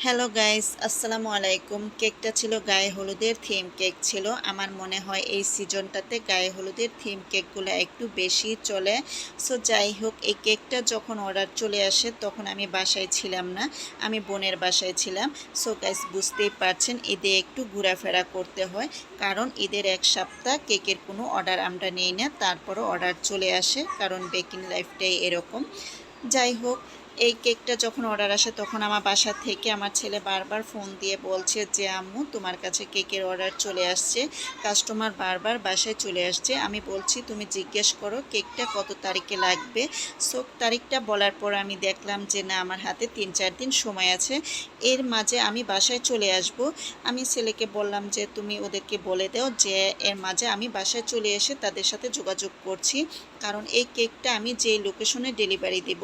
Hello guys, আসসালামু আলাইকুম। কেকটা ছিল গায়ে হলুদের থিম কেক ছিল। আমার মনে হয় এই সিজনটাতে গায়ে হলুদের থিম কেকগুলো একটু বেশি চলে। সো যাই হোক, এই কেকটা যখন অর্ডার চলে আসে তখন আমি বাসায় ছিলাম না, আমি বোনের বাসায় ছিলাম। সো গাইস, বুঝতেই পারছেন ঈদে একটু ঘোরাফেরা করতে হয়, কারণ ঈদের এক সপ্তাহ কেকের কোনো অর্ডার আমরা নেই না, তারপরও অর্ডার চলে আসে, কারণ বেকিং লাইফটাই এরকম। যাই হোক, এই কেকটা যখন অর্ডার আসে তখন আমার বাসা থেকে আমার ছেলে বারবার ফোন দিয়ে বলছে যে আম্মু, তোমার কাছে কেকের অর্ডার চলে আসছে, কাস্টমার বারবার বাসায় চলে আসছে। আমি বলছি তুমি জিজ্ঞেস করো কেকটা কত তারিখে লাগবে। সো তারিখটা বলার পর আমি দেখলাম যে না, আমার হাতে 3-4 দিন সময় আছে, এর মাঝে আমি বাসায় চলে আসব। আমি ছেলেকে বললাম যে তুমি ওদেরকে বলে দাও যে এর মাঝে আমি বাসায় চলে এসে তাদের সাথে যোগাযোগ করছি, কারণ এই কেকটা আমি যে লোকেশনে ডেলিভারি দেব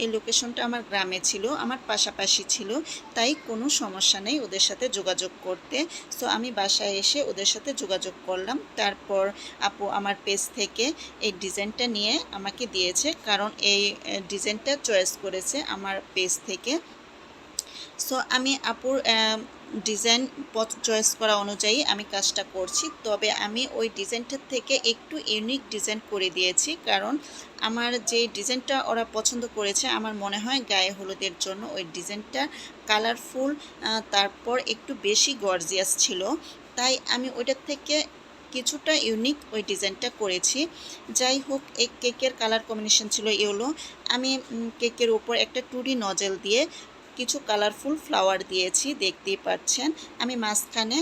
এই লোকেশনটা আমার গ্রামে ছিল, আমার পাশাপাশি ছিল, তাই কোনো সমস্যা নেই ওদের সাথে যোগাযোগ করতে। সো আমি বাসায় এসে ওদের সাথে যোগাযোগ করলাম। তারপর আপু আমার পেজ থেকে এই ডিজাইনটা নিয়ে আমাকে দিয়েছে, কারণ এই ডিজাইনটা চয়েস করেছে আমার পেজ থেকে। সো আমি আপুর ডিজাইন চয়েস করা অনুযায়ী আমি কাজটা করছি, তবে আমি ওই ডিজাইনটার থেকে একটু ইউনিক ডিজাইন করে দিয়েছি, কারণ আমার যে ডিজাইনটা ওরা পছন্দ করেছে আমার মনে হয় গায়ে হলুদের জন্য ওই ডিজাইনটা কালারফুল, তারপর একটু বেশি গর্জিয়াস ছিল, তাই আমি ওইটার থেকে কিছুটা ইউনিক ওই ডিজাইনটা করেছি। যাই হোক, এই কেকের কালার কম্বিনেশন ছিল ইয়েলো। আমি কেকের উপর একটা 2D নজেল দিয়ে কিছু কালারফুল ফ্লাওয়ার দিয়েছি, দেখতেই পাচ্ছেন। আমি মাঝখানে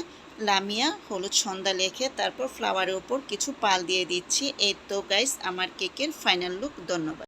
লামিয়া হলুদ সন্ধ্যা লিখে তারপর ফ্লাওয়ারের উপর কিছু পাল দিয়ে দিচ্ছি। এই তো গাইস আমার কেকের ফাইনাল লুক। ধন্যবাদ।